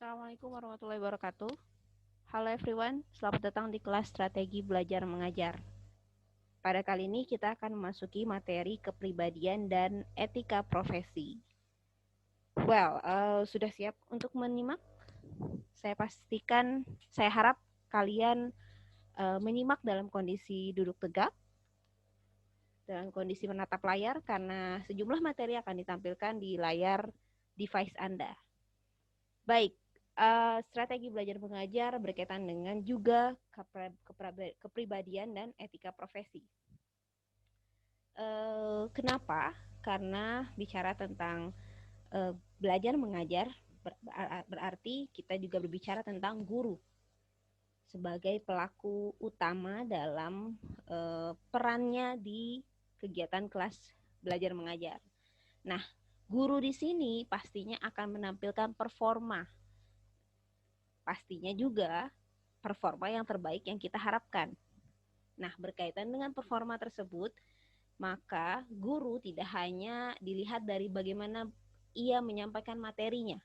Assalamualaikum warahmatullahi wabarakatuh. Halo everyone, selamat datang di kelas Strategi Belajar Mengajar. Pada kali ini kita akan memasuki materi kepribadian dan etika profesi. Sudah siap untuk menyimak? Saya harap kalian menyimak dalam kondisi duduk tegak, dalam kondisi menatap layar, karena sejumlah materi akan ditampilkan di layar device Anda. Baik, strategi belajar mengajar berkaitan dengan juga kepribadian dan etika profesi. Kenapa? Karena bicara tentang belajar mengajar berarti kita juga berbicara tentang guru sebagai pelaku utama dalam perannya di kegiatan kelas belajar mengajar. Nah, guru di sini pastinya akan menampilkan performa. Pastinya juga performa yang terbaik yang kita harapkan. Nah, berkaitan dengan performa tersebut, maka guru tidak hanya dilihat dari bagaimana ia menyampaikan materinya,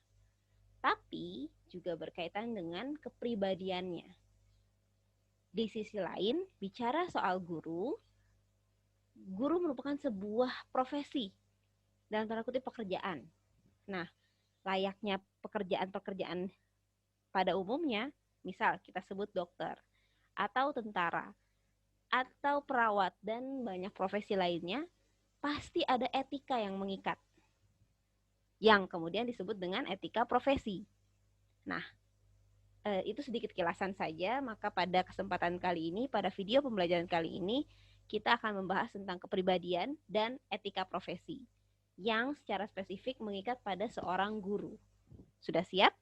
tapi juga berkaitan dengan kepribadiannya. Di sisi lain, bicara soal guru merupakan sebuah profesi, dalam tanda kutip pekerjaan. Nah, layaknya pekerjaan-pekerjaan pada umumnya, misal kita sebut dokter, atau tentara, atau perawat, dan banyak profesi lainnya, pasti ada etika yang mengikat, yang kemudian disebut dengan etika profesi. Nah, itu sedikit kilasan saja, maka pada kesempatan kali ini, pada video pembelajaran kali ini, kita akan membahas tentang kepribadian dan etika profesi, yang secara spesifik mengikat pada seorang guru. Sudah siap?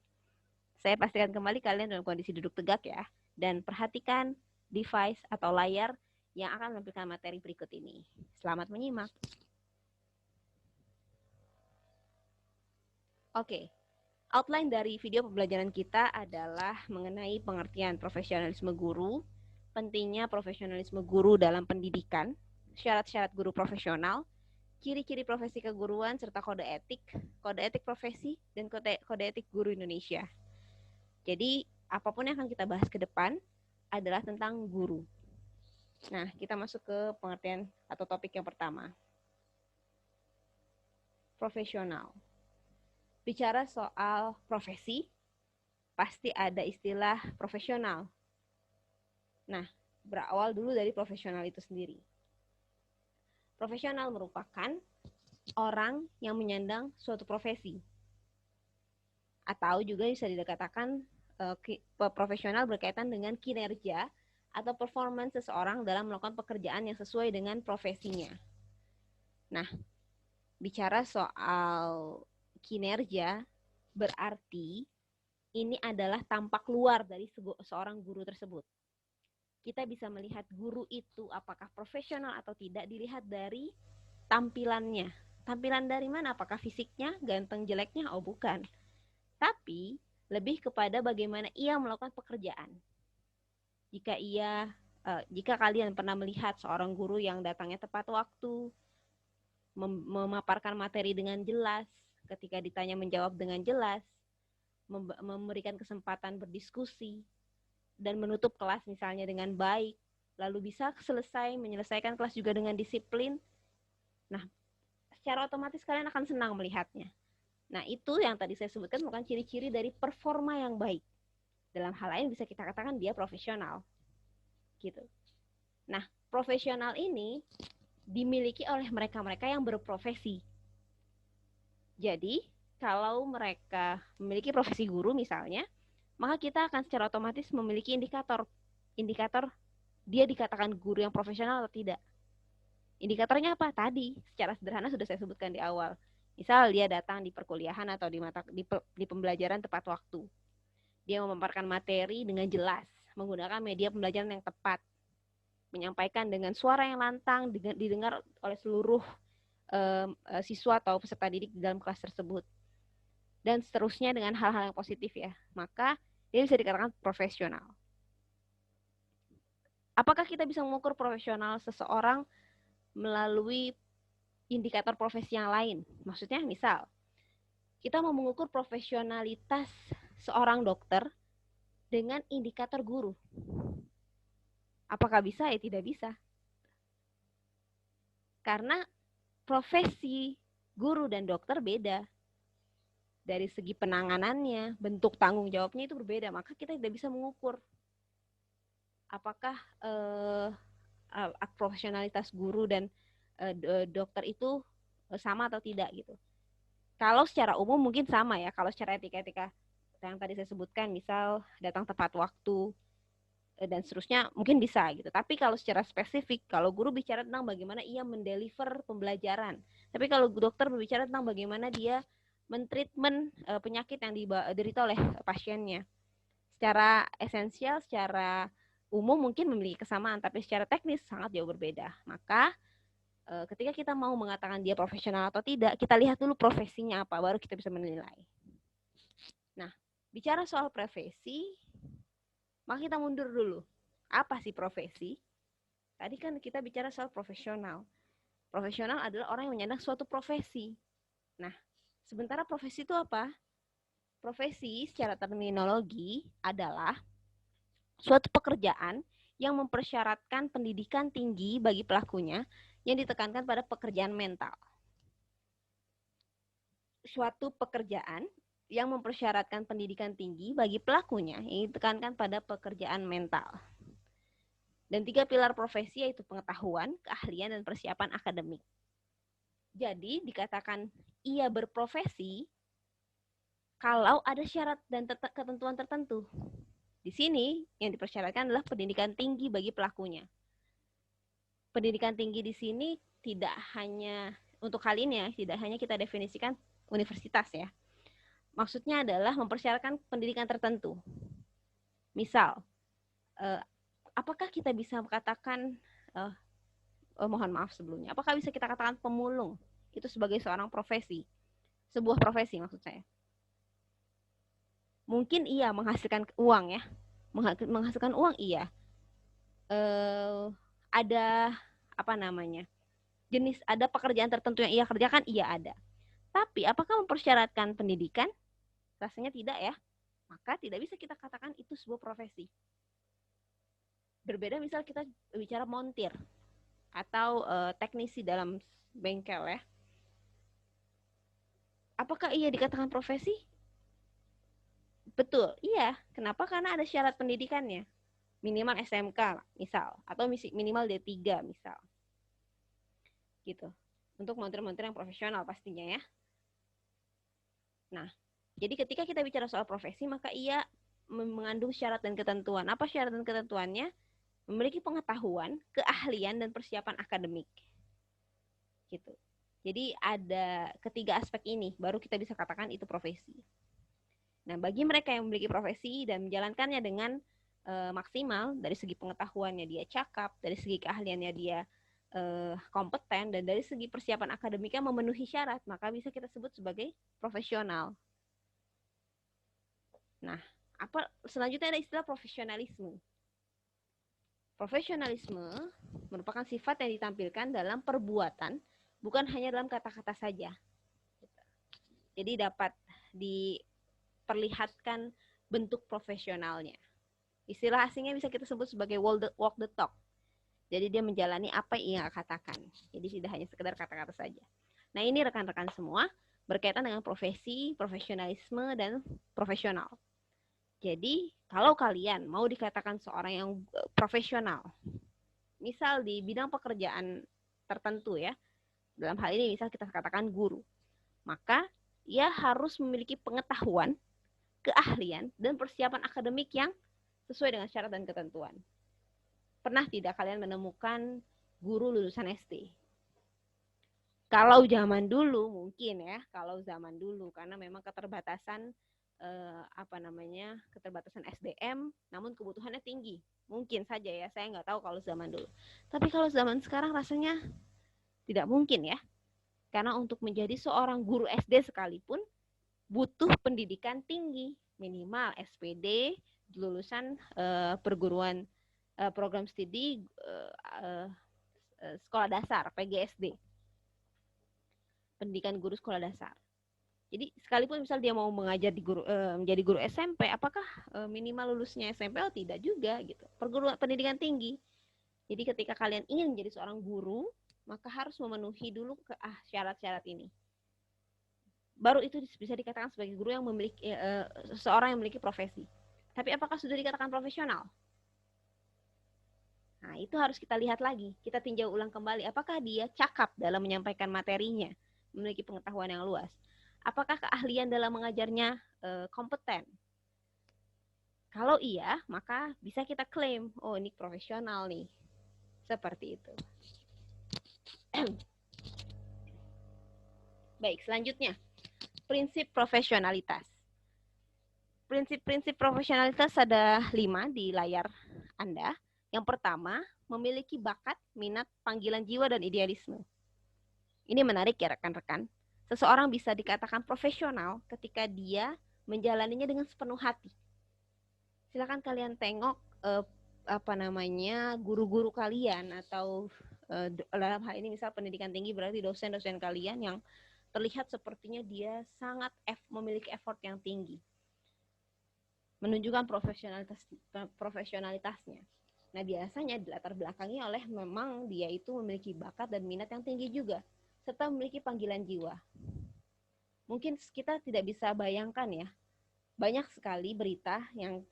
Saya pastikan kembali kalian dalam kondisi duduk tegak ya, dan perhatikan device atau layar yang akan menampilkan materi berikut ini. Selamat menyimak. Oke, outline dari video pembelajaran kita adalah mengenai pengertian profesionalisme guru, pentingnya profesionalisme guru dalam pendidikan, syarat-syarat guru profesional, ciri-ciri profesi keguruan, serta kode etik profesi, dan kode etik guru Indonesia. Jadi, apapun yang akan kita bahas ke depan adalah tentang guru. Nah, kita masuk ke pengertian atau topik yang pertama. Profesional. Bicara soal profesi, pasti ada istilah profesional. Nah, berawal dulu dari profesional itu sendiri. Profesional merupakan orang yang menyandang suatu profesi. Atau juga bisa dikatakan profesional berkaitan dengan kinerja atau performance seseorang dalam melakukan pekerjaan yang sesuai dengan profesinya. Nah, bicara soal kinerja, berarti ini adalah tampak luar dari seorang guru tersebut. Kita bisa melihat guru itu apakah profesional atau tidak dilihat dari tampilannya. Tampilan dari mana? Apakah fisiknya, ganteng, jeleknya? Oh, bukan. Tapi lebih kepada bagaimana ia melakukan pekerjaan. Jika kalian pernah melihat seorang guru yang datangnya tepat waktu, memaparkan materi dengan jelas, ketika ditanya menjawab dengan jelas, memberikan kesempatan berdiskusi, dan menutup kelas misalnya dengan baik, lalu bisa menyelesaikan kelas juga dengan disiplin, nah, secara otomatis kalian akan senang melihatnya. Nah, itu yang tadi saya sebutkan bukan ciri-ciri dari performa yang baik. Dalam hal lain bisa kita katakan dia profesional. Gitu. Nah, profesional ini dimiliki oleh mereka-mereka yang berprofesi. Jadi, kalau mereka memiliki profesi guru misalnya, maka kita akan secara otomatis memiliki indikator dia dikatakan guru yang profesional atau tidak. Indikatornya apa? Tadi, secara sederhana sudah saya sebutkan di awal. Misal dia datang di perkuliahan atau di pembelajaran tepat waktu. Dia memaparkan materi dengan jelas, menggunakan media pembelajaran yang tepat, menyampaikan dengan suara yang lantang, didengar oleh seluruh siswa atau peserta didik di dalam kelas tersebut. Dan seterusnya dengan hal-hal yang positif ya. Maka dia bisa dikatakan profesional. Apakah kita bisa mengukur profesional seseorang melalui indikator profesi yang lain? Maksudnya misal, kita mau mengukur profesionalitas seorang dokter dengan indikator guru. Apakah bisa? Ya tidak bisa. Karena profesi guru dan dokter beda. Dari segi penanganannya, bentuk tanggung jawabnya itu berbeda. Maka kita tidak bisa mengukur apakah profesionalitas guru dan dokter itu sama atau tidak gitu. Kalau secara umum mungkin sama ya. Kalau secara etika-etika yang tadi saya sebutkan, misal datang tepat waktu dan seterusnya, mungkin bisa gitu. Tapi kalau secara spesifik, kalau guru bicara tentang bagaimana ia mendeliver pembelajaran. Tapi kalau dokter berbicara tentang bagaimana dia mentreatment penyakit yang diderita oleh pasiennya. Secara esensial, secara umum mungkin memiliki kesamaan, tapi secara teknis sangat jauh berbeda. Maka ketika kita mau mengatakan dia profesional atau tidak, kita lihat dulu profesinya apa, baru kita bisa menilai. Nah, bicara soal profesi, maka kita mundur dulu. Apa sih profesi? Tadi kan kita bicara soal profesional. Profesional adalah orang yang menyandang suatu profesi. Nah, sementara profesi itu apa? Profesi secara terminologi adalah suatu pekerjaan yang mempersyaratkan pendidikan tinggi bagi pelakunya yang ditekankan pada pekerjaan mental. Suatu pekerjaan yang mempersyaratkan pendidikan tinggi bagi pelakunya yang ditekankan pada pekerjaan mental. Dan 3 pilar profesi yaitu pengetahuan, keahlian, dan persiapan akademik. Jadi dikatakan ia berprofesi kalau ada syarat dan ketentuan tertentu. Di sini yang dipersyaratkan adalah pendidikan tinggi bagi pelakunya. Pendidikan tinggi di sini tidak hanya untuk hal ini ya, tidak hanya kita definisikan universitas ya. Maksudnya adalah mempersyaratkan pendidikan tertentu. Misal, apakah kita bisa katakan, mohon maaf sebelumnya, apakah bisa kita katakan pemulung itu sebagai seorang profesi? Sebuah profesi maksud saya. Mungkin iya menghasilkan uang ya. Menghasilkan uang iya. Ada apa namanya? Ada pekerjaan tertentu yang ia kerjakan, iya ada. Tapi apakah mempersyaratkan pendidikan? Rasanya tidak ya. Maka tidak bisa kita katakan itu sebuah profesi. Berbeda misal kita bicara montir atau teknisi dalam bengkel ya. Apakah ia dikatakan profesi? Betul, iya. Kenapa? Karena ada syarat pendidikannya. Minimal SMK misal, atau minimal D3 misal. Gitu. Untuk montir-montir yang profesional pastinya ya. Nah, jadi ketika kita bicara soal profesi, maka ia mengandung syarat dan ketentuan. Apa syarat dan ketentuannya? Memiliki pengetahuan, keahlian, dan persiapan akademik. Gitu. Jadi ada ketiga aspek ini, baru kita bisa katakan itu profesi. Nah, bagi mereka yang memiliki profesi dan menjalankannya dengan maksimal, dari segi pengetahuannya dia cakap, dari segi keahliannya dia kompeten, dan dari segi persiapan akademiknya memenuhi syarat, maka bisa kita sebut sebagai profesional. Nah, selanjutnya ada istilah profesionalisme. Profesionalisme merupakan sifat yang ditampilkan dalam perbuatan, bukan hanya dalam kata-kata saja. Jadi dapat diperlihatkan bentuk profesionalnya. Istilah asingnya bisa kita sebut sebagai walk the talk. Jadi dia menjalani apa yang ia katakan. Jadi tidak hanya sekedar kata-kata saja. Nah, ini rekan-rekan semua berkaitan dengan profesi, profesionalisme, dan profesional. Jadi kalau kalian mau dikatakan seorang yang profesional, misal di bidang pekerjaan tertentu ya, dalam hal ini misal kita katakan guru, maka ia harus memiliki pengetahuan, keahlian, dan persiapan akademik yang sesuai dengan syarat dan ketentuan. Pernah tidak kalian menemukan guru lulusan SD? Kalau zaman dulu mungkin ya, kalau zaman dulu karena memang keterbatasan keterbatasan SDM, namun kebutuhannya tinggi. Mungkin saja ya, saya nggak tahu kalau zaman dulu. Tapi kalau zaman sekarang rasanya tidak mungkin ya. Karena untuk menjadi seorang guru SD sekalipun butuh pendidikan tinggi, minimal SPD, lulusan perguruan program studi sekolah dasar, PGSD. Pendidikan guru sekolah dasar. Jadi sekalipun misal dia mau mengajar di menjadi guru SMP, apakah minimal lulusnya SMP? Oh tidak juga gitu. Perguruan pendidikan tinggi. Jadi ketika kalian ingin menjadi seorang guru, maka harus memenuhi dulu syarat-syarat ini. Baru itu bisa dikatakan sebagai guru yang memiliki seorang yang memiliki profesi. Tapi apakah sudah dikatakan profesional? Nah, itu harus kita lihat lagi. Kita tinjau ulang kembali. Apakah dia cakap dalam menyampaikan materinya, memiliki pengetahuan yang luas? Apakah keahlian dalam mengajarnya kompeten? Kalau iya, maka bisa kita klaim, oh ini profesional nih. Seperti itu. Baik, selanjutnya. Prinsip profesionalitas. Prinsip-prinsip profesionalitas ada 5 di layar Anda. Yang pertama, memiliki bakat, minat, panggilan jiwa, dan idealisme. Ini menarik ya rekan-rekan. Seseorang bisa dikatakan profesional ketika dia menjalaninya dengan sepenuh hati. Silakan kalian tengok guru-guru kalian atau dalam hal ini misal pendidikan tinggi berarti dosen-dosen kalian yang terlihat sepertinya dia sangat memiliki effort yang tinggi. Menunjukkan profesionalitasnya. Nah, biasanya dilatar belakangi oleh memang dia itu memiliki bakat dan minat yang tinggi juga, serta memiliki panggilan jiwa. Mungkin kita tidak bisa bayangkan ya, banyak sekali berita yang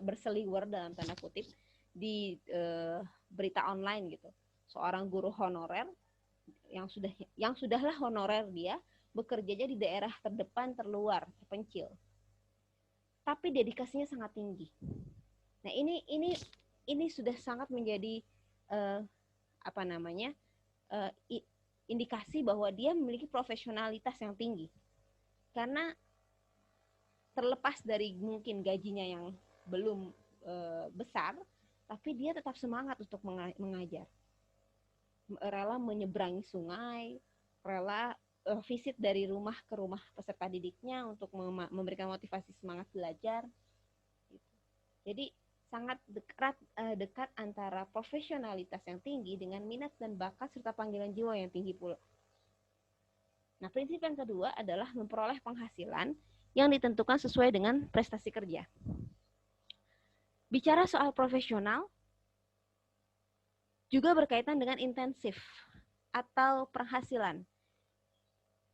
berseliwer dalam tanda kutip di berita online gitu. Seorang guru honorer yang sudahlah honorer dia bekerjanya di daerah terdepan, terluar, terpencil. Tapi dedikasinya sangat tinggi. Nah, ini sudah sangat menjadi indikasi bahwa dia memiliki profesionalitas yang tinggi. Karena terlepas dari mungkin gajinya yang belum besar, tapi dia tetap semangat untuk mengajar. Rela menyeberangi sungai, rela visit dari rumah ke rumah peserta didiknya untuk memberikan motivasi semangat belajar. Jadi sangat dekat antara profesionalitas yang tinggi dengan minat dan bakat serta panggilan jiwa yang tinggi pula. Nah, prinsip yang kedua adalah memperoleh penghasilan yang ditentukan sesuai dengan prestasi kerja. Bicara soal profesional juga berkaitan dengan intensif atau penghasilan.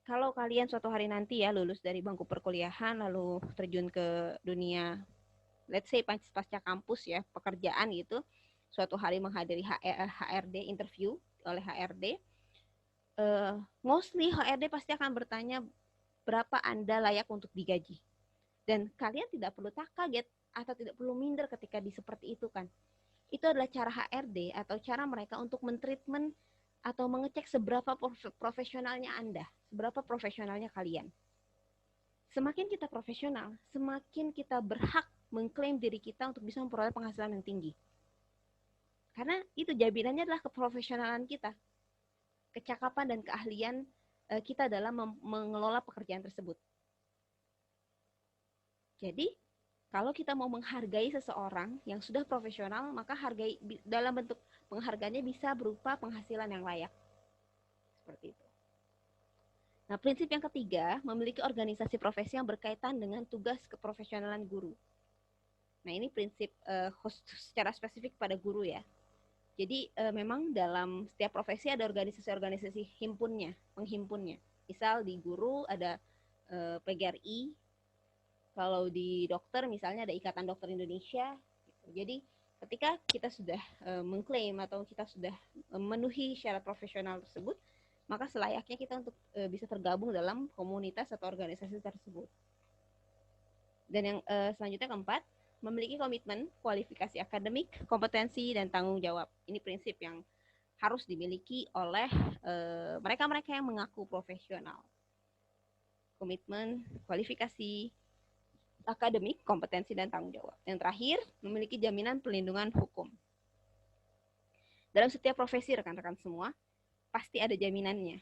Kalau kalian suatu hari nanti ya lulus dari bangku perkuliahan lalu terjun ke dunia let's say pasca kampus ya, pekerjaan gitu, suatu hari menghadiri HRD interview oleh HRD, mostly HRD pasti akan bertanya berapa Anda layak untuk digaji. Dan kalian tidak perlu kaget atau tidak perlu minder ketika seperti itu kan. Itu adalah cara HRD atau cara mereka untuk mentreatment atau mengecek seberapa profesionalnya Anda, seberapa profesionalnya kalian. Semakin kita profesional, semakin kita berhak mengklaim diri kita untuk bisa memperoleh penghasilan yang tinggi. Karena itu jaminannya adalah keprofesionalan kita, kecakapan dan keahlian kita dalam mengelola pekerjaan tersebut. Jadi, kalau kita mau menghargai seseorang yang sudah profesional, maka hargai dalam bentuk penghargaannya bisa berupa penghasilan yang layak. Seperti itu. Nah, prinsip yang ketiga, memiliki organisasi profesi yang berkaitan dengan tugas keprofesionalan guru. Nah, ini prinsip secara spesifik pada guru ya. Jadi memang dalam setiap profesi ada organisasi-organisasi penghimpunnya. Misal di guru ada PGRI, kalau di dokter misalnya ada Ikatan Dokter Indonesia. Gitu. Jadi ketika kita sudah mengklaim atau kita sudah memenuhi syarat profesional tersebut, maka selayaknya kita untuk bisa tergabung dalam komunitas atau organisasi tersebut. Dan yang selanjutnya keempat, memiliki komitmen, kualifikasi akademik, kompetensi, dan tanggung jawab. Ini prinsip yang harus dimiliki oleh mereka-mereka yang mengaku profesional. Komitmen, kualifikasi akademik, kompetensi, dan tanggung jawab. Yang terakhir, memiliki jaminan perlindungan hukum. Dalam setiap profesi rekan-rekan semua, pasti ada jaminannya.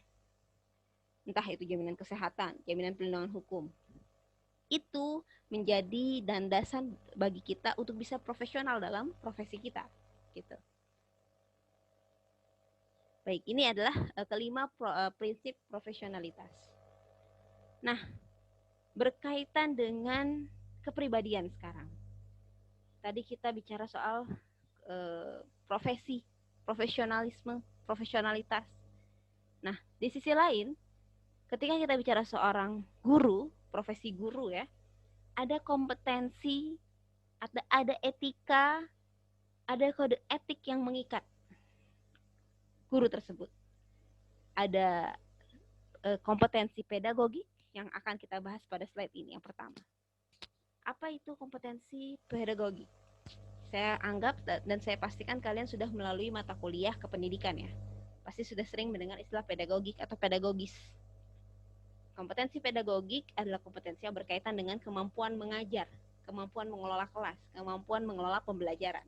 Entah itu jaminan kesehatan, jaminan perlindungan hukum. Itu menjadi landasan bagi kita untuk bisa profesional dalam profesi kita, gitu. Baik, ini adalah kelima prinsip profesionalitas. Nah, berkaitan dengan kepribadian sekarang. Tadi kita bicara soal profesi, profesionalisme, profesionalitas. Nah, di sisi lain, ketika kita bicara seorang guru, profesi guru ya, ada kompetensi, ada etika, ada kode etik yang mengikat guru tersebut. Ada kompetensi pedagogik yang akan kita bahas pada slide ini yang pertama. Apa itu kompetensi pedagogik? Saya anggap dan saya pastikan kalian sudah melalui mata kuliah kependidikan ya. Pasti sudah sering mendengar istilah pedagogik atau pedagogis. Kompetensi pedagogik adalah kompetensi yang berkaitan dengan kemampuan mengajar, kemampuan mengelola kelas, kemampuan mengelola pembelajaran.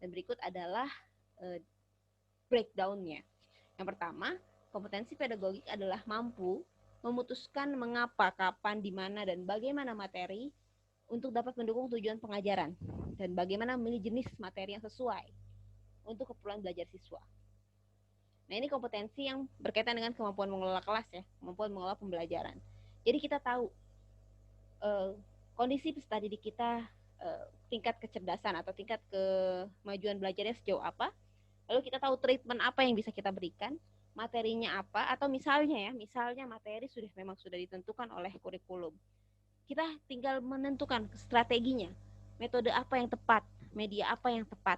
Dan berikut adalah breakdown-nya. Yang pertama, kompetensi pedagogik adalah mampu memutuskan mengapa, kapan, di mana, dan bagaimana materi untuk dapat mendukung tujuan pengajaran dan bagaimana memilih jenis materi yang sesuai untuk keperluan belajar siswa. Nah, ini kompetensi yang berkaitan dengan kemampuan mengelola kelas ya, kemampuan mengelola pembelajaran. Jadi kita tahu kondisi peserta didik kita, tingkat kecerdasan atau tingkat kemajuan belajarnya sejauh apa. Lalu kita tahu treatment apa yang bisa kita berikan, materinya apa, atau misalnya materi memang sudah ditentukan oleh kurikulum. Kita tinggal menentukan strateginya, metode apa yang tepat, media apa yang tepat.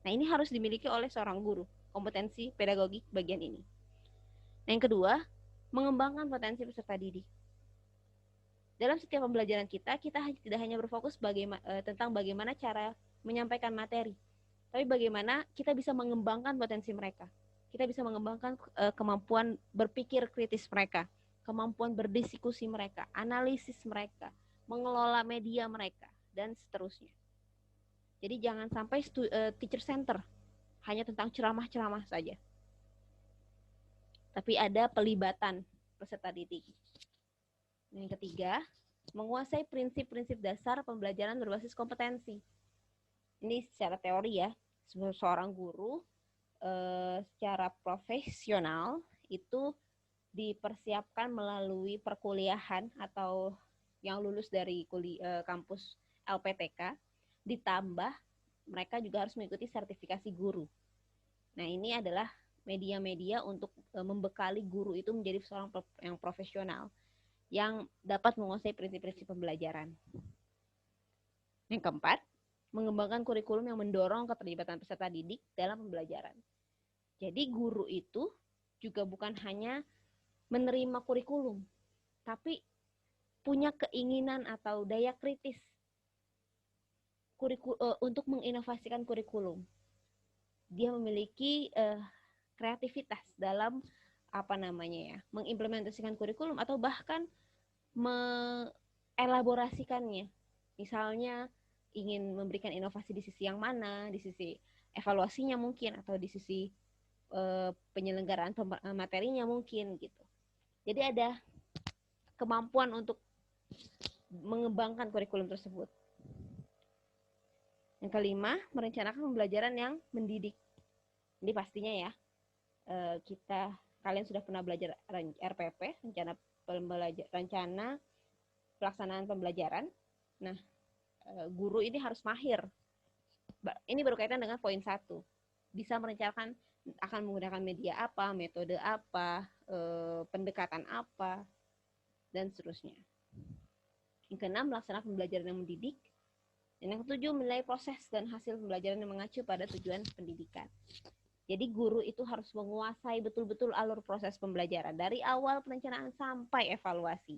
Nah, ini harus dimiliki oleh seorang guru, kompetensi pedagogik bagian ini. Nah, yang kedua, mengembangkan potensi peserta didik. Dalam setiap pembelajaran kita tidak hanya berfokus tentang bagaimana cara menyampaikan materi, tapi bagaimana kita bisa mengembangkan potensi mereka. Kita bisa mengembangkan kemampuan berpikir kritis mereka, kemampuan berdiskusi mereka, analisis mereka, mengelola media mereka, dan seterusnya. Jadi jangan sampai teacher center, hanya tentang ceramah-ceramah saja. Tapi ada pelibatan peserta didik. Yang ketiga, menguasai prinsip-prinsip dasar pembelajaran berbasis kompetensi. Ini secara teori ya, seorang guru secara profesional itu dipersiapkan melalui perkuliahan atau yang lulus dari kampus LPTK, ditambah mereka juga harus mengikuti sertifikasi guru. Nah, ini adalah media-media untuk membekali guru itu menjadi seorang yang profesional yang dapat menguasai prinsip-prinsip pembelajaran. Yang keempat, mengembangkan kurikulum yang mendorong keterlibatan peserta didik dalam pembelajaran. Jadi guru itu juga bukan hanya menerima kurikulum, tapi punya keinginan atau daya kritis untuk menginovasikan kurikulum. Dia memiliki kreativitas dalam mengimplementasikan kurikulum atau bahkan mengelaborasikannya. Misalnya ingin memberikan inovasi di sisi yang mana, di sisi evaluasinya mungkin, atau di sisi penyelenggaraan materinya mungkin gitu. Jadi ada kemampuan untuk mengembangkan kurikulum tersebut. Yang kelima, merencanakan pembelajaran yang mendidik. Ini pastinya ya, kalian sudah pernah belajar RPP, rencana pelaksanaan pembelajaran. Nah, guru ini harus mahir. Ini berkaitan dengan poin 1. Bisa merencanakan akan menggunakan media apa, metode apa, pendekatan apa, dan seterusnya. Yang keenam, melaksanakan pembelajaran yang mendidik. Dan yang ketujuh, menilai proses dan hasil pembelajaran yang mengacu pada tujuan pendidikan. Jadi guru itu harus menguasai betul-betul alur proses pembelajaran dari awal perencanaan sampai evaluasi.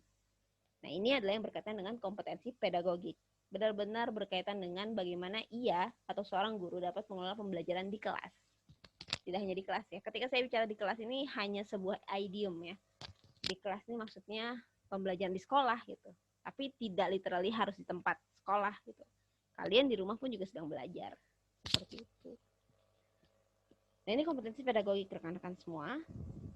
Nah, ini adalah yang berkaitan dengan kompetensi pedagogik. Benar-benar berkaitan dengan bagaimana ia atau seorang guru dapat mengelola pembelajaran di kelas. Tidak hanya di kelas ya. Ketika saya bicara di kelas ini hanya sebuah idiom ya. Di kelas ini maksudnya pembelajaran di sekolah gitu. Tapi tidak literally harus di tempat sekolah gitu. Kalian di rumah pun juga sedang belajar. Seperti itu. Nah, ini kompetensi pedagogik rekan-rekan semua.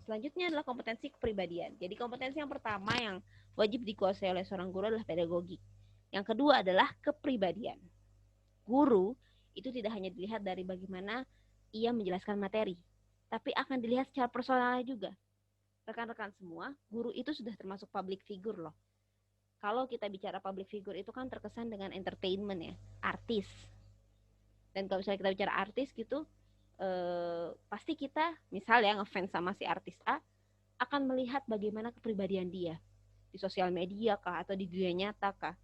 Selanjutnya adalah kompetensi kepribadian. Jadi kompetensi yang pertama yang wajib dikuasai oleh seorang guru adalah pedagogik. Yang kedua adalah kepribadian. Guru itu tidak hanya dilihat dari bagaimana ia menjelaskan materi, tapi akan dilihat secara personalnya juga. rekan-rekan semua, guru itu sudah termasuk public figure loh. Kalau kita bicara public figure itu kan terkesan dengan entertainment ya, artis. Dan kalau misalnya kita bicara artis gitu, pasti kita misal ya ngefans sama si artis A, akan melihat bagaimana kepribadian dia di sosial media kah atau di dunia nyata kah.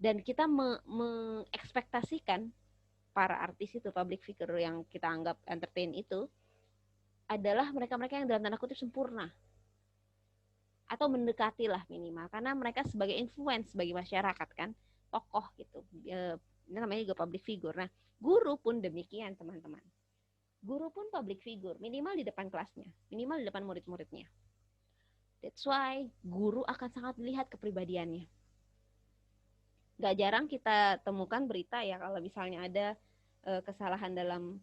Dan kita mengekspektasikan para artis itu, public figure yang kita anggap entertain itu adalah mereka-mereka yang dalam tanda kutip sempurna atau mendekati lah minimal, karena mereka sebagai influence bagi masyarakat kan, tokoh gitu. Ini namanya juga public figure. Nah, guru pun demikian teman-teman. Guru pun public figure, minimal di depan kelasnya, minimal di depan murid-muridnya. That's why guru akan sangat dilihat kepribadiannya. Gak jarang kita temukan berita ya kalau misalnya ada kesalahan dalam,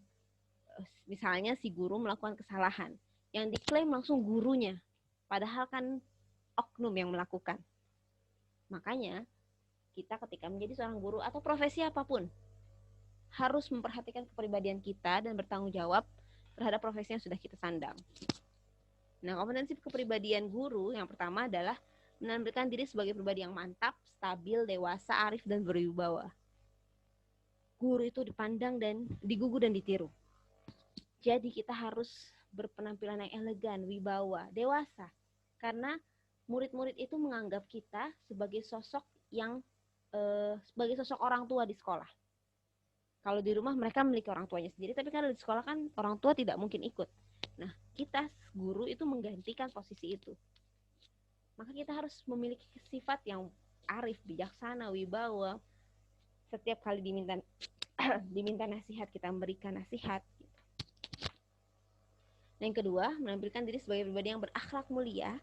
misalnya si guru melakukan kesalahan, yang diklaim langsung gurunya, padahal kan oknum yang melakukan. Makanya kita ketika menjadi seorang guru atau profesi apapun harus memperhatikan kepribadian kita dan bertanggung jawab terhadap profesi yang sudah kita sandang. Nah, kompetensi kepribadian guru yang pertama adalah menampilkan diri sebagai pribadi yang mantap, stabil, dewasa, arif, dan berwibawa. Guru itu dipandang dan digugu dan ditiru. Jadi kita harus berpenampilan yang elegan, wibawa, dewasa. Karena murid-murid itu menganggap kita sebagai sosok yang sebagai sosok orang tua di sekolah. Kalau di rumah mereka memiliki orang tuanya sendiri, tapi kalau di sekolah kan orang tua tidak mungkin ikut. Nah, kita guru itu menggantikan posisi itu. Maka kita harus memiliki sifat yang arif, bijaksana, wibawa. Setiap kali diminta nasihat, kita memberikan nasihat. Nah, yang kedua, menampilkan diri sebagai pribadi yang berakhlak mulia,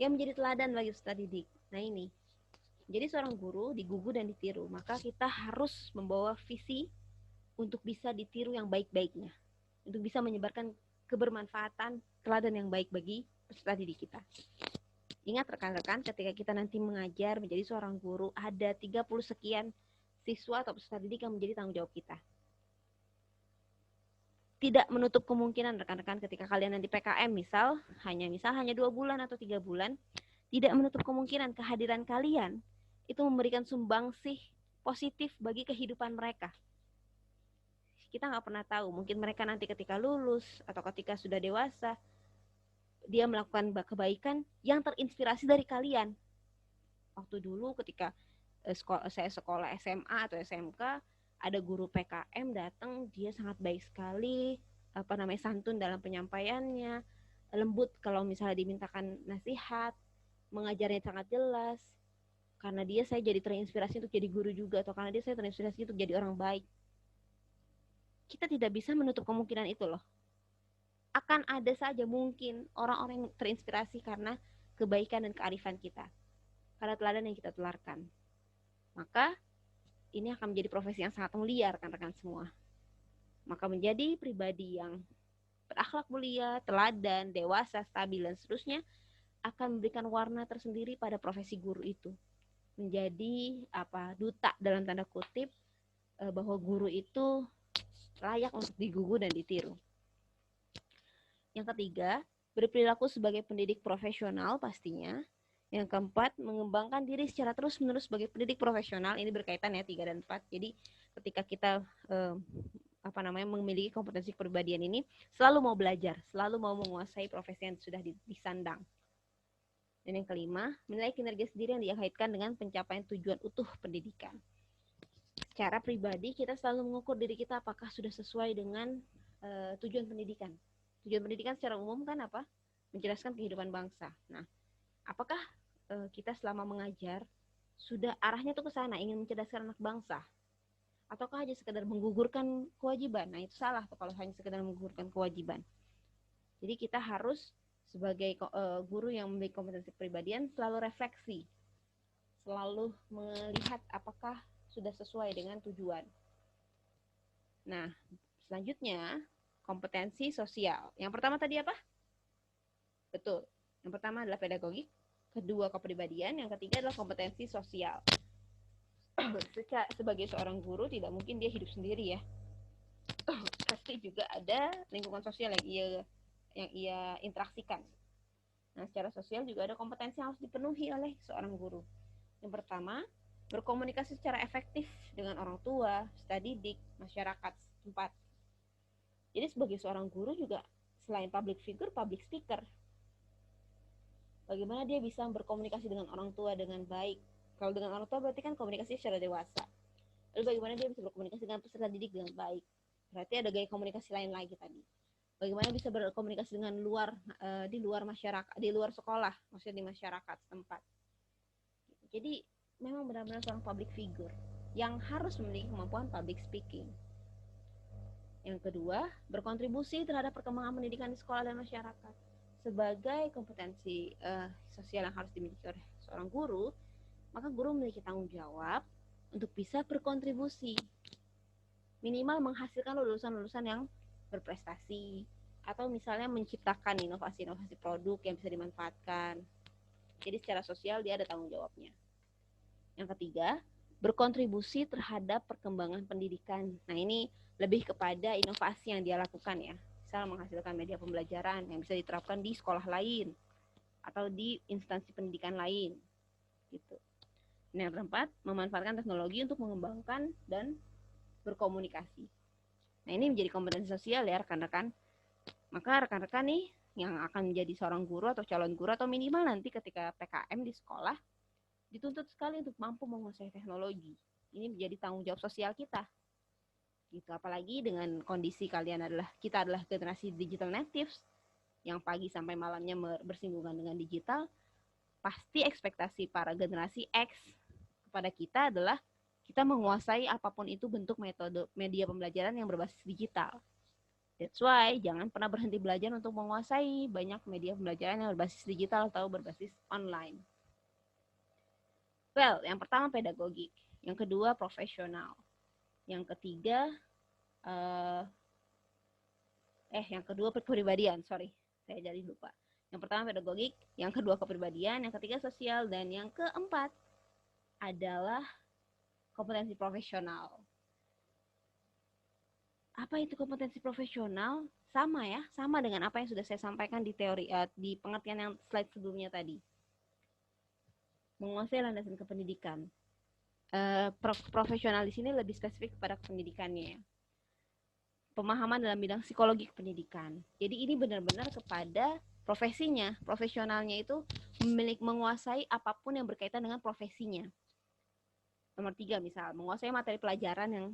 yang menjadi teladan bagi peserta didik. Nah ini, jadi seorang guru digugu dan ditiru, maka kita harus membawa visi untuk bisa ditiru yang baik-baiknya, untuk bisa menyebarkan kebermanfaatan teladan yang baik bagi peserta didik kita. Ingat rekan-rekan, ketika kita nanti mengajar menjadi seorang guru, ada 30 sekian siswa atau peserta didik yang menjadi tanggung jawab kita. Tidak menutup kemungkinan rekan-rekan ketika kalian nanti PKM misal hanya 2 bulan atau 3 bulan, tidak menutup kemungkinan kehadiran kalian itu memberikan sumbangsih positif bagi kehidupan mereka. Kita nggak pernah tahu, mungkin mereka nanti ketika lulus atau ketika sudah dewasa, dia melakukan kebaikan yang terinspirasi dari kalian. Waktu dulu ketika saya sekolah SMA atau SMK, ada guru PKM datang, dia sangat baik sekali, santun dalam penyampaiannya, lembut kalau misalnya dimintakan nasihat, mengajarnya sangat jelas. Karena dia saya jadi terinspirasi untuk jadi guru juga, atau karena dia saya terinspirasi untuk jadi orang baik. Kita tidak bisa menutup kemungkinan itu loh. Akan ada saja mungkin orang-orang yang terinspirasi karena kebaikan dan kearifan kita, karena teladan yang kita tularkan. Maka ini akan menjadi profesi yang sangat mulia rekan-rekan semua. Maka menjadi pribadi yang berakhlak mulia, teladan, dewasa, stabil, dan seterusnya akan memberikan warna tersendiri pada profesi guru itu. Menjadi duta dalam tanda kutip, bahwa guru itu layak untuk digugu dan ditiru. Yang ketiga, berperilaku sebagai pendidik profesional pastinya. Yang keempat, mengembangkan diri secara terus-menerus sebagai pendidik profesional. Ini berkaitan ya 3 dan 4. Jadi ketika kita memiliki kompetensi kepribadian ini, selalu mau belajar, selalu mau menguasai profesi yang sudah disandang. Dan yang kelima, menilai kinerja sendiri yang dikaitkan dengan pencapaian tujuan utuh pendidikan. Secara pribadi kita selalu mengukur diri kita apakah sudah sesuai dengan tujuan pendidikan. Tujuan pendidikan secara umum kan apa? Menjelaskan kehidupan bangsa. Nah, apakah kita selama mengajar sudah arahnya tuh ke sana, ingin mencerdaskan anak bangsa, ataukah hanya sekedar menggugurkan kewajiban? Nah itu salah tuh kalau hanya sekedar menggugurkan kewajiban. Jadi kita harus sebagai guru yang memiliki kompetensi kepribadian selalu refleksi, selalu melihat apakah sudah sesuai dengan tujuan. Nah selanjutnya kompetensi sosial. Yang pertama tadi apa? Betul. Yang pertama adalah pedagogik, kedua kepribadian, yang ketiga adalah kompetensi sosial. Sebagai seorang guru tidak mungkin dia hidup sendiri ya. Pasti juga ada lingkungan sosial yang ia interaksikan. Nah, secara sosial juga ada kompetensi yang harus dipenuhi oleh seorang guru. Yang pertama, berkomunikasi secara efektif dengan orang tua, peserta didik, masyarakat setempat. Jadi sebagai seorang guru juga selain public figure, public speaker. Bagaimana dia bisa berkomunikasi dengan orang tua dengan baik. Kalau dengan orang tua berarti kan komunikasi secara dewasa. Lalu bagaimana dia bisa berkomunikasi dengan peserta didik dengan baik. Berarti ada gaya komunikasi lain lagi tadi. Bagaimana bisa berkomunikasi dengan di luar masyarakat, di luar sekolah, maksudnya di masyarakat setempat. Jadi memang benar-benar seorang public figure yang harus memiliki kemampuan public speaking. Yang kedua, berkontribusi terhadap perkembangan pendidikan di sekolah dan masyarakat. Sebagai kompetensi sosial yang harus dimiliki oleh seorang guru, maka guru memiliki tanggung jawab untuk bisa berkontribusi. Minimal menghasilkan lulusan-lulusan yang berprestasi, atau misalnya menciptakan inovasi-inovasi produk yang bisa dimanfaatkan. Jadi secara sosial dia ada tanggung jawabnya. Yang ketiga, berkontribusi terhadap perkembangan pendidikan. Nah, ini lebih kepada inovasi yang dia lakukan ya. Misal menghasilkan media pembelajaran yang bisa diterapkan di sekolah lain atau di instansi pendidikan lain. Gitu. Nah, yang keempat, memanfaatkan teknologi untuk mengembangkan dan berkomunikasi. Nah, ini menjadi kompetensi sosial ya rekan-rekan. Maka rekan-rekan nih yang akan menjadi seorang guru atau calon guru atau minimal nanti ketika PKM di sekolah dituntut sekali untuk mampu menguasai teknologi. Ini menjadi tanggung jawab sosial kita. Gitu, apalagi dengan kondisi kita adalah generasi digital natives yang pagi sampai malamnya bersinggungan dengan digital, pasti ekspektasi para generasi X kepada kita adalah kita menguasai apapun itu bentuk metode media pembelajaran yang berbasis digital. That's why jangan pernah berhenti belajar untuk menguasai banyak media pembelajaran yang berbasis digital atau berbasis online. Well, yang pertama pedagogik, yang kedua profesional, yang ketiga yang kedua kepribadian, sorry, saya jadi lupa. Yang pertama pedagogik, yang kedua kepribadian, yang ketiga sosial, dan yang keempat adalah kompetensi profesional. Apa itu kompetensi profesional? Sama dengan apa yang sudah saya sampaikan di teori di pengertian yang slide sebelumnya tadi. Menguasai landasan kependidikan. Profesional di sini lebih spesifik kepada pendidikannya ya. Pemahaman dalam bidang psikologi pendidikan. Jadi ini benar-benar kepada profesinya, profesionalnya itu menguasai apapun yang berkaitan dengan profesinya. Nomor 3 misal, menguasai materi pelajaran yang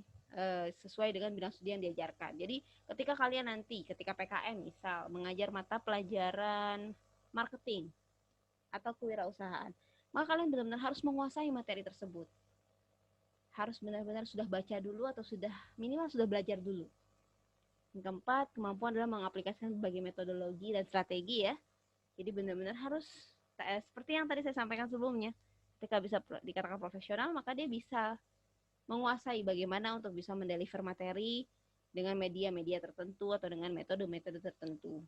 sesuai dengan bidang studi yang diajarkan. Jadi ketika kalian nanti, ketika PKM misal, mengajar mata pelajaran marketing atau kewirausahaan, maka kalian benar-benar harus menguasai materi tersebut. Harus benar-benar sudah baca dulu atau minimal sudah belajar dulu. Yang keempat, kemampuan dalam mengaplikasikan berbagai metodologi dan strategi ya. Jadi benar-benar harus seperti yang tadi saya sampaikan sebelumnya. Ketika bisa dikatakan profesional, maka dia bisa menguasai bagaimana untuk bisa mendeliver materi dengan media-media tertentu atau dengan metode-metode tertentu.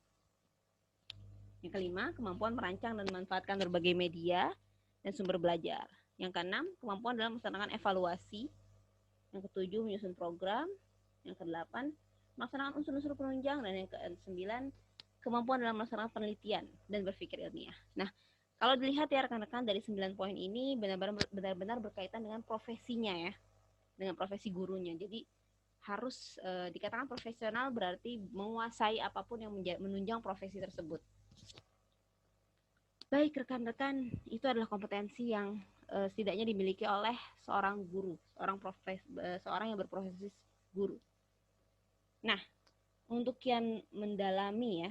Yang kelima, kemampuan merancang dan memanfaatkan berbagai media dan sumber belajar. Yang keenam, kemampuan dalam melaksanakan evaluasi. Yang ketujuh, menyusun program. Yang kedelapan, melaksanakan unsur-unsur penunjang. Dan yang kesembilan, kemampuan dalam melaksanakan penelitian dan berpikir ilmiah. Nah, kalau dilihat ya rekan-rekan dari 9 poin ini benar-benar berkaitan dengan profesinya ya, dengan profesi gurunya. Jadi harus dikatakan profesional berarti menguasai apapun yang menunjang profesi tersebut. Baik rekan-rekan, itu adalah kompetensi yang setidaknya dimiliki oleh seorang guru, seorang yang berprofesi guru. Nah, untuk kian mendalami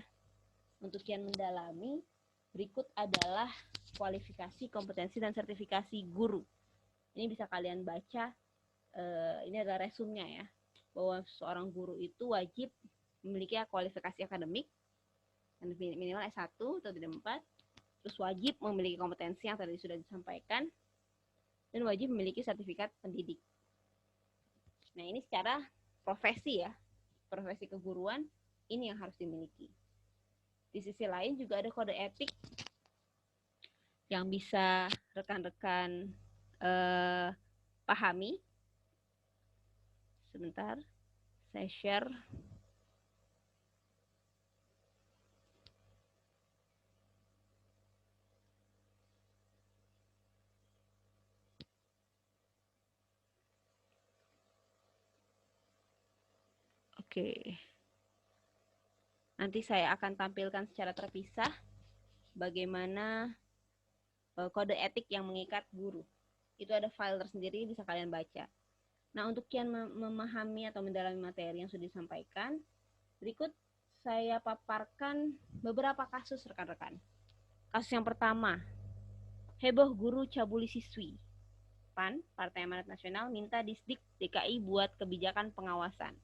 berikut adalah kualifikasi, kompetensi, dan sertifikasi guru. Ini bisa kalian baca, ini adalah resumnya ya, bahwa seorang guru itu wajib memiliki kualifikasi akademik, minimal S1 atau D4, terus wajib memiliki kompetensi yang tadi sudah disampaikan, dan wajib memiliki sertifikat pendidik. Nah ini secara profesi ya, profesi keguruan ini yang harus dimiliki. Di sisi lain juga ada kode etik yang bisa rekan-rekan pahami. Sebentar, saya share. Oke. Nanti saya akan tampilkan secara terpisah bagaimana kode etik yang mengikat guru. Itu ada file tersendiri, bisa kalian baca. Nah, untuk kian memahami atau mendalami materi yang sudah disampaikan, berikut saya paparkan beberapa kasus rekan-rekan. Kasus yang pertama, heboh guru cabuli siswi. PAN, Partai Amanat Nasional, minta Disdik DKI buat kebijakan pengawasan.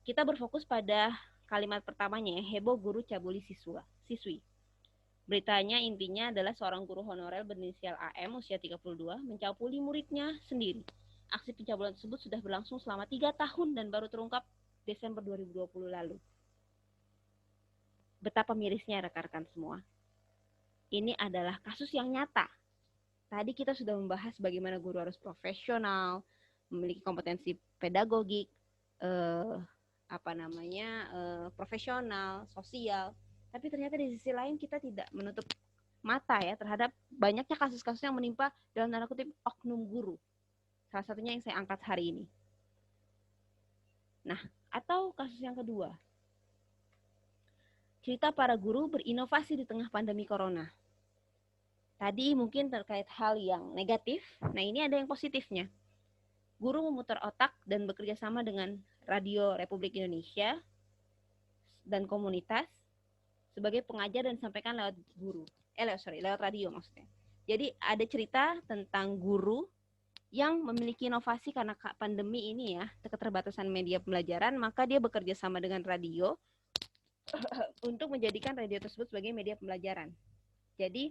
Kita berfokus pada kalimat pertamanya, heboh guru cabuli siswi. Beritanya intinya adalah seorang guru honorer berinisial AM usia 32 mencabuli muridnya sendiri. Aksi pencabulan tersebut sudah berlangsung selama 3 tahun dan baru terungkap Desember 2020 lalu. Betapa mirisnya rekan-rekan semua. Ini adalah kasus yang nyata. Tadi kita sudah membahas bagaimana guru harus profesional, memiliki kompetensi pedagogik, profesional, sosial. Tapi ternyata di sisi lain kita tidak menutup mata ya terhadap banyaknya kasus-kasus yang menimpa dalam tanda kutip oknum guru. Salah satunya yang saya angkat hari ini. Nah, atau kasus yang kedua. Cerita para guru berinovasi di tengah pandemi corona. Tadi mungkin terkait hal yang negatif, nah ini ada yang positifnya. Guru memutar otak dan bekerja sama dengan Radio Republik Indonesia dan komunitas sebagai pengajar dan disampaikan lewat lewat radio maksudnya. Jadi ada cerita tentang guru yang memiliki inovasi karena pandemi ini ya, keterbatasan media pembelajaran, maka dia bekerja sama dengan radio untuk menjadikan radio tersebut sebagai media pembelajaran. Jadi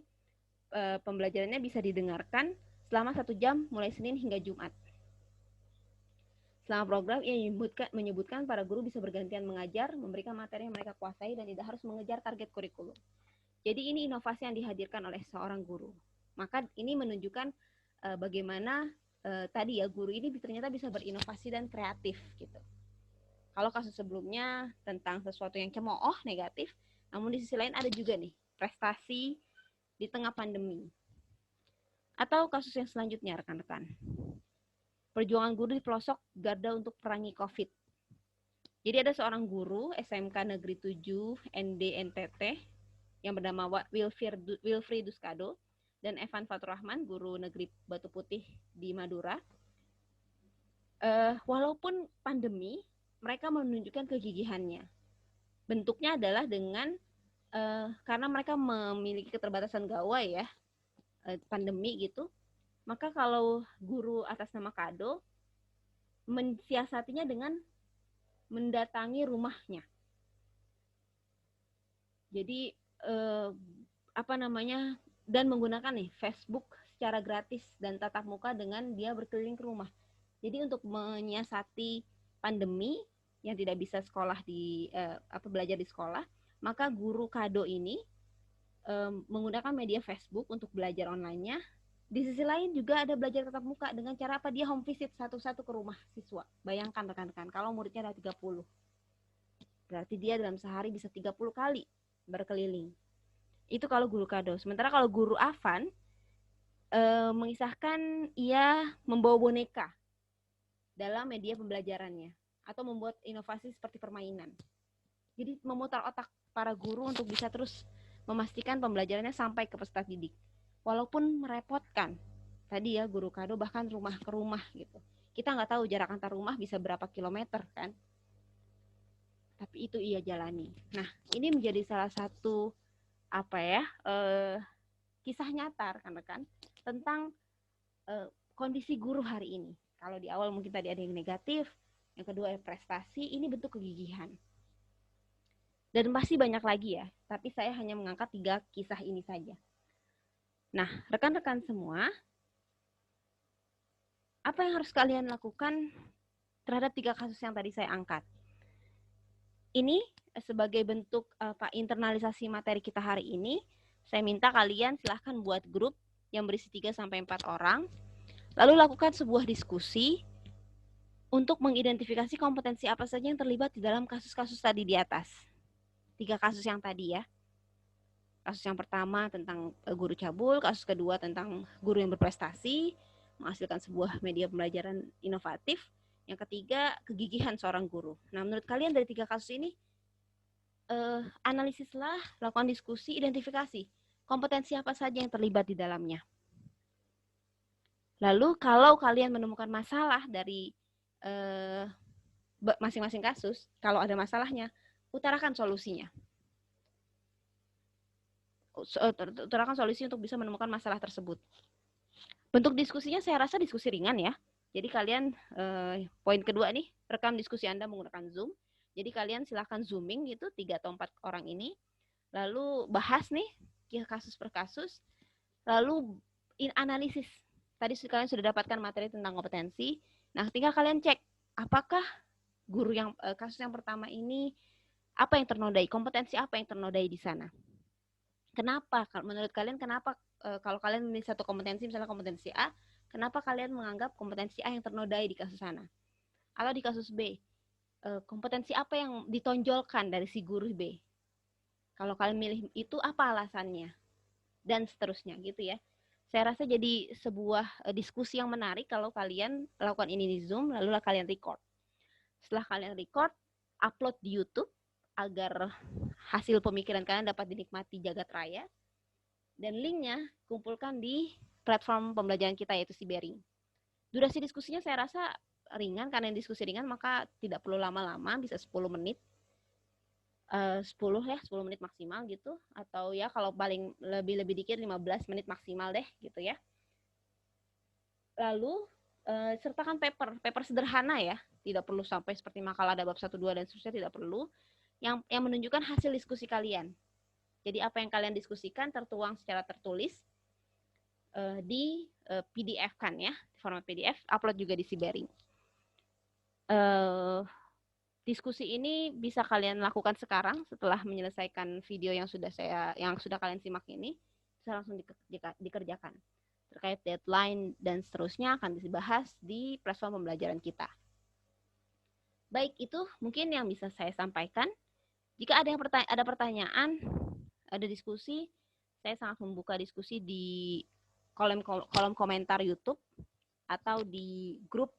pembelajarannya bisa didengarkan selama 1 jam mulai Senin hingga Jumat. Selama program, ia menyebutkan para guru bisa bergantian mengajar, memberikan materi yang mereka kuasai, dan tidak harus mengejar target kurikulum. Jadi ini inovasi yang dihadirkan oleh seorang guru. Maka ini menunjukkan bagaimana tadi ya, guru ini ternyata bisa berinovasi dan kreatif gitu. Kalau kasus sebelumnya tentang sesuatu yang cemooh, negatif, namun di sisi lain ada juga nih, prestasi di tengah pandemi. Atau kasus yang selanjutnya rekan-rekan. Perjuangan guru di pelosok garda untuk perangi COVID. Jadi ada seorang guru SMK Negeri 7 ND NTT yang bernama Wilfri Duskado dan Evan Faturrahman, guru negeri Batu Putih di Madura. Walaupun pandemi, mereka menunjukkan kegigihannya. Bentuknya adalah dengan karena mereka memiliki keterbatasan gawai ya, pandemi gitu. Maka kalau guru atas nama Kado mensiasatinya dengan mendatangi rumahnya. Jadi dan menggunakan nih Facebook secara gratis dan tatap muka dengan dia berkeliling ke rumah. Jadi untuk menyiasati pandemi yang tidak bisa belajar di sekolah, maka guru Kado ini menggunakan media Facebook untuk belajar online-nya. Di sisi lain juga ada belajar tatap muka dengan cara dia home visit satu-satu ke rumah siswa. Bayangkan rekan-rekan, kalau muridnya ada 30. Berarti dia dalam sehari bisa 30 kali berkeliling. Itu kalau guru Kado. Sementara kalau guru Afan mengisahkan ia membawa boneka dalam media pembelajarannya atau membuat inovasi seperti permainan. Jadi memutar otak para guru untuk bisa terus memastikan pembelajarannya sampai ke peserta didik. Walaupun merepotkan, tadi ya guru Kado bahkan rumah ke rumah gitu. Kita nggak tahu jarak antar rumah bisa berapa kilometer kan. Tapi itu ia jalani. Nah, ini menjadi salah satu kisah nyata rekan-rekan tentang kondisi guru hari ini. Kalau di awal mungkin tadi ada yang negatif, yang kedua prestasi, ini bentuk kegigihan. Dan masih banyak lagi ya, tapi saya hanya mengangkat 3 kisah ini saja. Nah, rekan-rekan semua, apa yang harus kalian lakukan terhadap 3 kasus yang tadi saya angkat? Ini sebagai bentuk internalisasi materi kita hari ini, saya minta kalian silahkan buat grup yang berisi 3-4 orang, lalu lakukan sebuah diskusi untuk mengidentifikasi kompetensi apa saja yang terlibat di dalam kasus-kasus tadi di atas. 3 kasus yang tadi ya. Kasus yang pertama tentang guru cabul, kasus kedua tentang guru yang berprestasi, menghasilkan sebuah media pembelajaran inovatif. Yang ketiga, kegigihan seorang guru. Nah, menurut kalian dari 3 kasus ini, analisislah, lakukan diskusi, identifikasi kompetensi apa saja yang terlibat di dalamnya. Lalu kalau kalian menemukan masalah dari masing-masing kasus, kalau ada masalahnya, utarakan solusinya. Utarakan solusi untuk bisa menemukan masalah tersebut. Bentuk diskusinya saya rasa diskusi ringan ya. Jadi kalian, poin kedua nih, rekam diskusi Anda menggunakan Zoom. Jadi kalian silahkan zooming gitu, 3 atau 4 orang ini. Lalu bahas nih, kasus per kasus. Lalu analisis. Tadi kalian sudah dapatkan materi tentang kompetensi. Nah, tinggal kalian cek, apakah guru yang kasus yang pertama ini, apa yang ternodai, kompetensi apa yang ternodai di sana. Kenapa? Menurut kalian kenapa kalau kalian memilih satu kompetensi, misalnya kompetensi A, kenapa kalian menganggap kompetensi A yang ternodai di kasus sana? Atau di kasus B, kompetensi apa yang ditonjolkan dari si guru B? Kalau kalian milih itu, apa alasannya? Dan seterusnya gitu ya. Saya rasa jadi sebuah diskusi yang menarik kalau kalian lakukan ini di Zoom, lalu kalian record. Setelah kalian record, upload di YouTube agar hasil pemikiran kalian dapat dinikmati jagat raya. Dan linknya kumpulkan di platform pembelajaran kita, yaitu Sibering. Durasi diskusinya saya rasa ringan, karena diskusi ringan maka tidak perlu lama-lama, bisa 10 menit. 10 menit maksimal gitu, atau ya kalau paling lebih dikit 15 menit maksimal deh gitu ya. Lalu sertakan paper sederhana ya, tidak perlu sampai seperti makalah ada bab 1, 2 dan seterusnya, tidak perlu, yang menunjukkan hasil diskusi kalian. Jadi apa yang kalian diskusikan tertuang secara tertulis di PDF kan ya, di format PDF, upload juga di Sibering. Diskusi ini bisa kalian lakukan sekarang setelah menyelesaikan video yang sudah kalian simak ini, bisa langsung dikerjakan. Terkait deadline dan seterusnya akan dibahas di platform pembelajaran kita. Baik, itu mungkin yang bisa saya sampaikan. Jika ada pertanyaan, ada diskusi, saya sangat membuka diskusi di kolom komentar YouTube atau di grup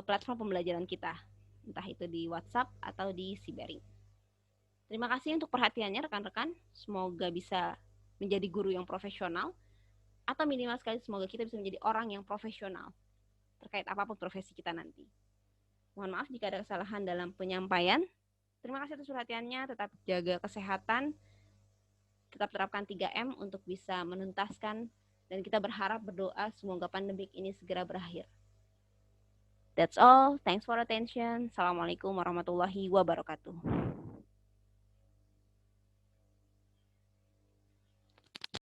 platform pembelajaran kita, entah itu di WhatsApp atau di Sibering. Terima kasih untuk perhatiannya rekan-rekan. Semoga bisa menjadi guru yang profesional, atau minimal sekali semoga kita bisa menjadi orang yang profesional terkait apapun profesi kita nanti. Mohon maaf jika ada kesalahan dalam penyampaian. Terima kasih atas perhatiannya. Tetap jaga kesehatan, tetap terapkan 3M untuk bisa menuntaskan, dan kita berdoa semoga pandemik ini segera berakhir. That's all. Thanks for attention. Assalamualaikum warahmatullahi wabarakatuh.